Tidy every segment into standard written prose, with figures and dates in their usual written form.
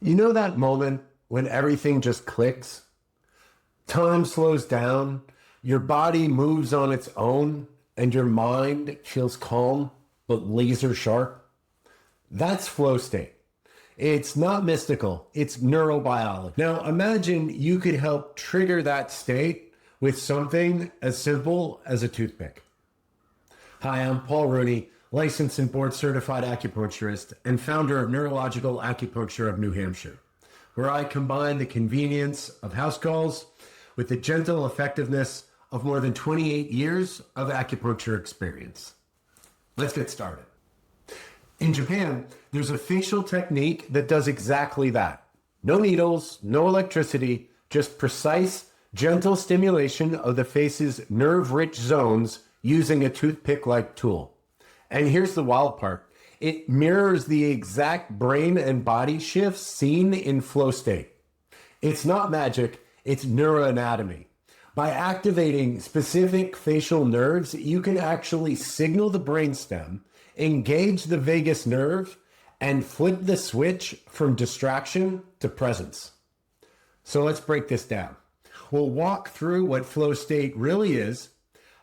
You know that moment when everything just clicks? Time slows down, your body moves on its own, and your mind feels calm but laser sharp? That's flow state. It's not mystical, it's neurobiology. Now imagine you could help trigger that state with something as simple as a toothpick. Hi, I'm Paul Rooney, licensed and board certified acupuncturist and founder of Neurological Acupuncture of New Hampshire, where I combine the convenience of house calls with the gentle effectiveness of more than 28 years of acupuncture experience. Let's get started. In Japan, there's a facial technique that does exactly that. No needles, no electricity, just precise, gentle stimulation of the face's nerve-rich zones using a toothpick-like tool. And here's the wild part. It mirrors the exact brain and body shifts seen in flow state. It's not magic, it's neuroanatomy. By activating specific facial nerves, you can actually signal the brainstem, engage the vagus nerve, and flip the switch from distraction to presence. So let's break this down. We'll walk through what flow state really is,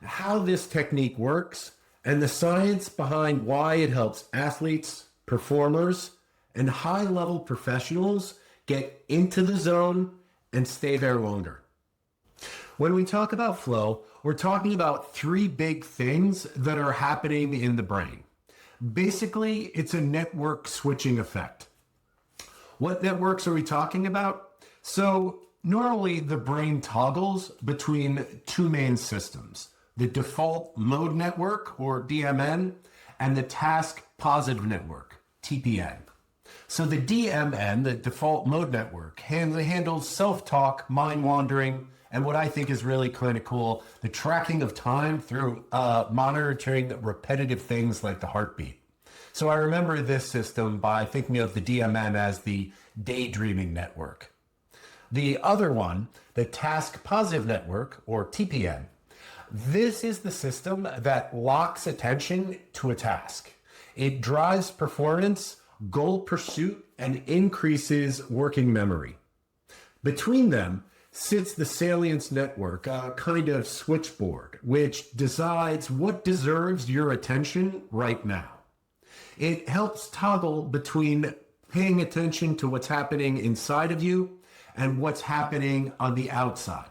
how this technique works, and the science behind why it helps athletes, performers, and high-level professionals get into the zone and stay there longer. When we talk about flow, we're talking about three big things that are happening in the brain. Basically, it's a network switching effect. What networks are we talking about? So normally the brain toggles between two main systems, the default mode network, or DMN, and the task positive network, TPN. So the DMN, the default mode network, handles self-talk, mind wandering, and what I think is really kind of cool, the tracking of time through monitoring repetitive things like the heartbeat. So I remember this system by thinking of the DMN as the daydreaming network. The other one, the task positive network, or TPN, this is the system that locks attention to a task. It drives performance, goal pursuit, and increases working memory. Between them sits the Salience network, a kind of switchboard, which decides what deserves your attention right now. It helps toggle between paying attention to what's happening inside of you and what's happening on the outside.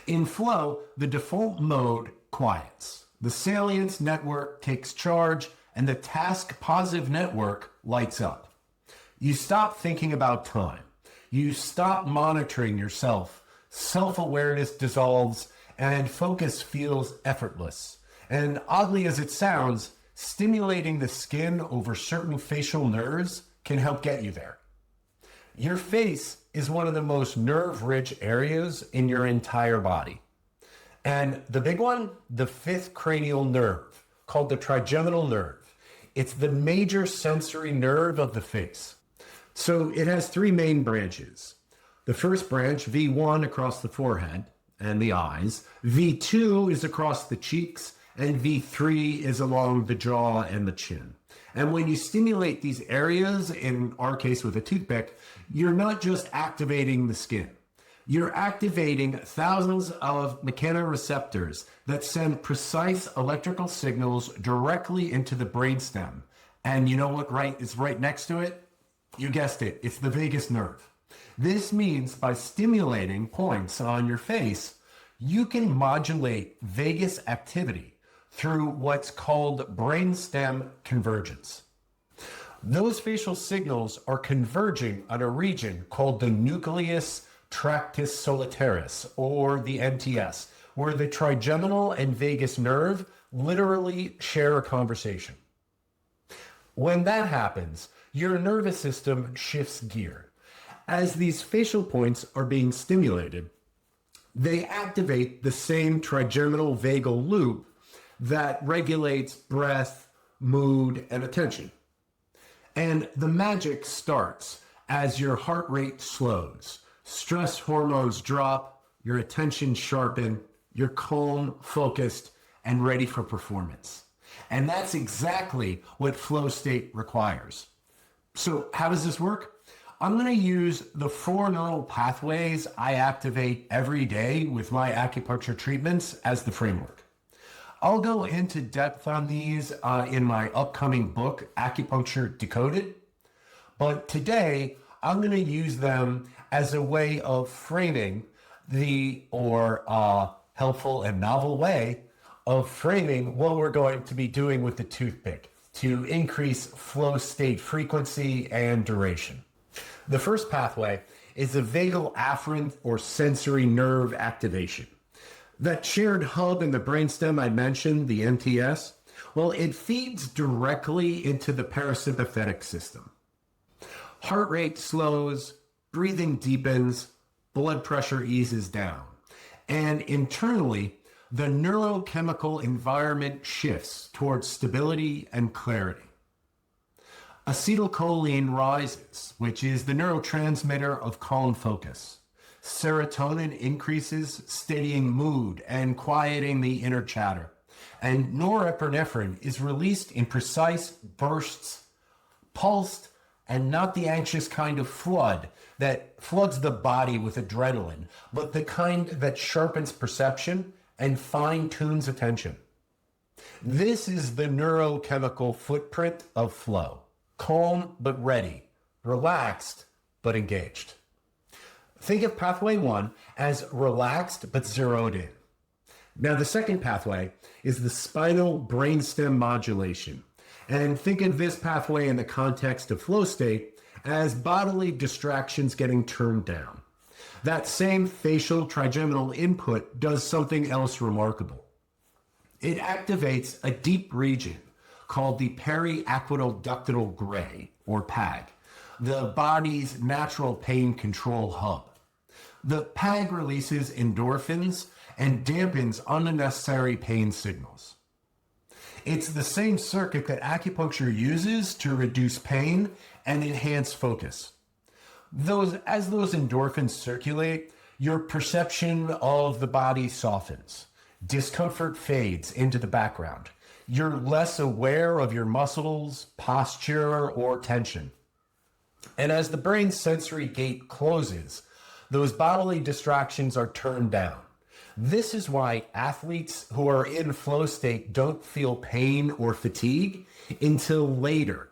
In flow, the default mode quiets. The Salience network takes charge and the task positive network lights up. You stop thinking about time. You stop monitoring yourself. Self-awareness dissolves and focus feels effortless. And oddly as it sounds, stimulating the skin over certain facial nerves can help get you there. Your face is one of the most nerve-rich areas in your entire body. And the big one, the fifth cranial nerve, called the trigeminal nerve. It's the major sensory nerve of the face. So it has three main branches. The first branch, V1, across the forehead and the eyes. V2 is across the cheeks, and V3 is along the jaw and the chin. And when you stimulate these areas, in our case with a toothpick, you're not just activating the skin. You're activating thousands of mechanoreceptors that send precise electrical signals directly into the brainstem. And you know what is right next to it? You guessed it, it's the vagus nerve. This means by stimulating points on your face, you can modulate vagus activity through what's called brainstem convergence. Those facial signals are converging on a region called the nucleus tractus solitarius, or the NTS, where the trigeminal and vagus nerve literally share a conversation. When that happens, your nervous system shifts gear. As these facial points are being stimulated, they activate the same trigeminal vagal loop that regulates breath, mood, and attention. And the magic starts as your heart rate slows, stress hormones drop, your attention sharpen, you're calm, focused, and ready for performance. And that's exactly what flow state requires. So how does this work? I'm going to use the 4 neural pathways I activate every day with my acupuncture treatments as the framework. I'll go into depth on these in my upcoming book, Acupuncture Decoded. But today, I'm going to use them as a way of framing helpful and novel way of framing what we're going to be doing with the toothpick to increase flow state frequency and duration. The first pathway is the vagal afferent or sensory nerve activation. That shared hub in the brainstem I mentioned, the MTS, well, it feeds directly into the parasympathetic system. Heart rate slows, breathing deepens, blood pressure eases down, and internally, the neurochemical environment shifts towards stability and clarity. Acetylcholine rises, which is the neurotransmitter of calm focus. Serotonin increases, steadying mood and quieting the inner chatter. And norepinephrine is released in precise bursts, pulsed, and not the anxious kind of flood that floods the body with adrenaline, but the kind that sharpens perception and fine-tunes attention. This is the neurochemical footprint of flow. Calm but ready, relaxed but engaged. Think of pathway 1 as relaxed but zeroed in. Now the second pathway is the spinal brainstem modulation. And think of this pathway in the context of flow state as bodily distractions getting turned down. That same facial trigeminal input does something else remarkable. It activates a deep region called the periaqueductal gray, or PAG, the body's natural pain control hub. The PAG releases endorphins and dampens unnecessary pain signals. It's the same circuit that acupuncture uses to reduce pain and enhance focus. As those endorphins circulate, your perception of the body softens. Discomfort fades into the background. You're less aware of your muscles, posture, or tension. And as the brain's sensory gate closes, those bodily distractions are turned down. This is why athletes who are in flow state don't feel pain or fatigue until later,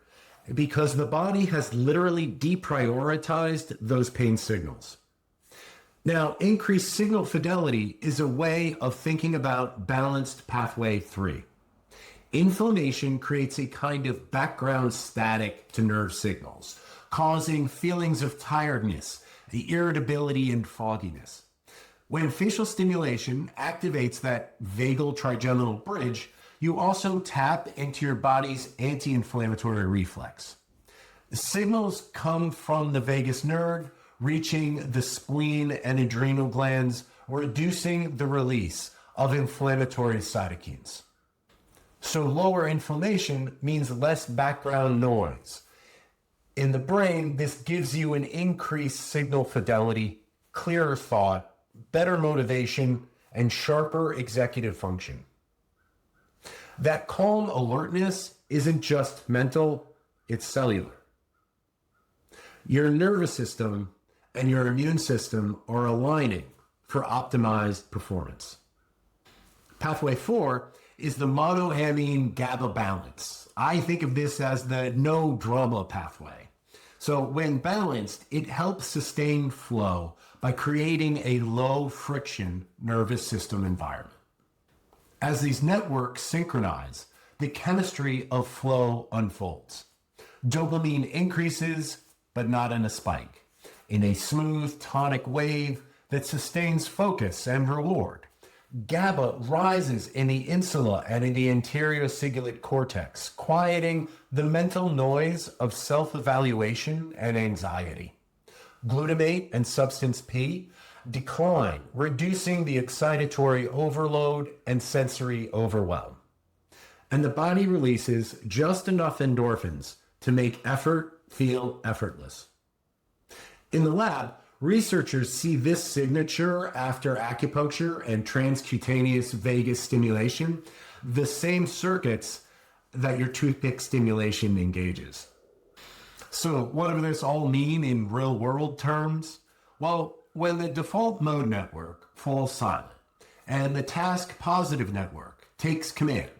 because the body has literally deprioritized those pain signals. Now, increased signal fidelity is a way of thinking about balanced pathway 3. Inflammation creates a kind of background static to nerve signals, causing feelings of tiredness, the irritability, and fogginess. When facial stimulation activates that vagal trigeminal bridge, you also tap into your body's anti-inflammatory reflex. The signals come from the vagus nerve, reaching the spleen and adrenal glands, reducing the release of inflammatory cytokines. So lower inflammation means less background noise. In the brain, this gives you an increased signal fidelity, clearer thought, better motivation, and sharper executive function. That calm alertness isn't just mental, it's cellular. Your nervous system and your immune system are aligning for optimized performance. Pathway 4 is the monoamine GABA balance. I think of this as the no drama pathway. So when balanced, it helps sustain flow by creating a low friction nervous system environment. As these networks synchronize, the chemistry of flow unfolds. Dopamine increases, but not in a spike, in a smooth tonic wave that sustains focus and reward. GABA rises in the insula and in the anterior cingulate cortex, quieting the mental noise of self-evaluation and anxiety. Glutamate and substance P decline, reducing the excitatory overload and sensory overwhelm. And the body releases just enough endorphins to make effort feel effortless. In the lab, researchers see this signature after acupuncture and transcutaneous vagus stimulation, the same circuits that your toothpick stimulation engages. So what does this all mean in real world terms? Well, when the default mode network falls silent and the task positive network takes command,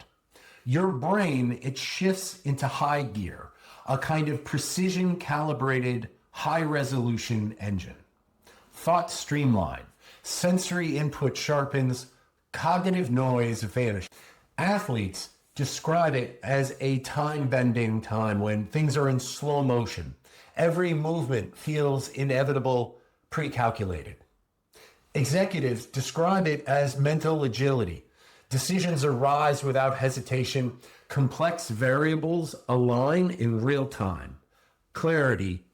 your brain, it shifts into high gear, a kind of precision calibrated high resolution engine. Thoughts streamline, sensory input sharpens, cognitive noise vanishes. Athletes describe it as a time-bending time when things are in slow motion. Every movement feels inevitable, pre-calculated. Executives describe it as mental agility. Decisions arise without hesitation. Complex variables align in real time. Clarity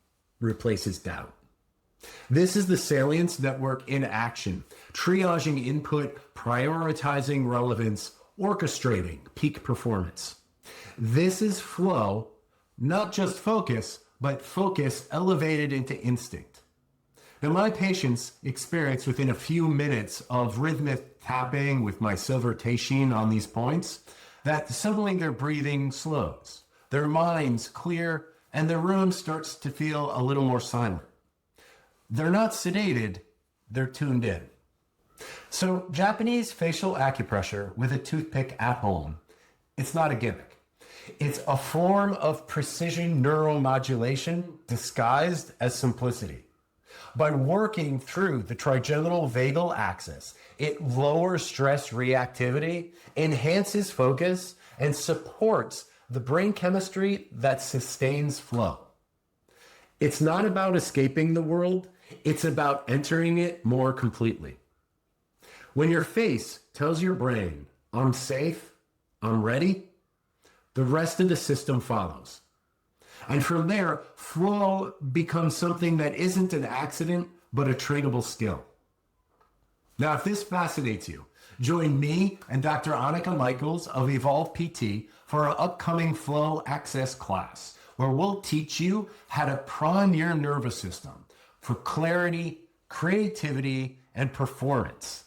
replaces doubt. This is the Salience network in action, triaging input, prioritizing relevance, orchestrating peak performance. This is flow, not just focus, but focus elevated into instinct. Now, my patients experience within a few minutes of rhythmic tapping with my silver teishin on these points that suddenly their breathing slows, their minds clear, and the room starts to feel a little more silent. They're not sedated, they're tuned in. So Japanese facial acupressure with a toothpick at home, it's not a gimmick. It's a form of precision neuromodulation disguised as simplicity. By working through the trigeminal vagal axis, it lowers stress reactivity, enhances focus, and supports the brain chemistry that sustains flow. It's not about escaping the world, it's about entering it more completely. When your face tells your brain, I'm safe, I'm ready, the rest of the system follows. And from there, flow becomes something that isn't an accident, but a trainable skill. Now, if this fascinates you, join me and Dr. Annika Michaels of Evolve PT for our upcoming Flow Access class, where we'll teach you how to prime your nervous system for clarity, creativity, and performance.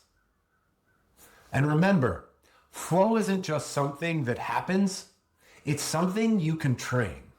And remember, flow isn't just something that happens, it's something you can train.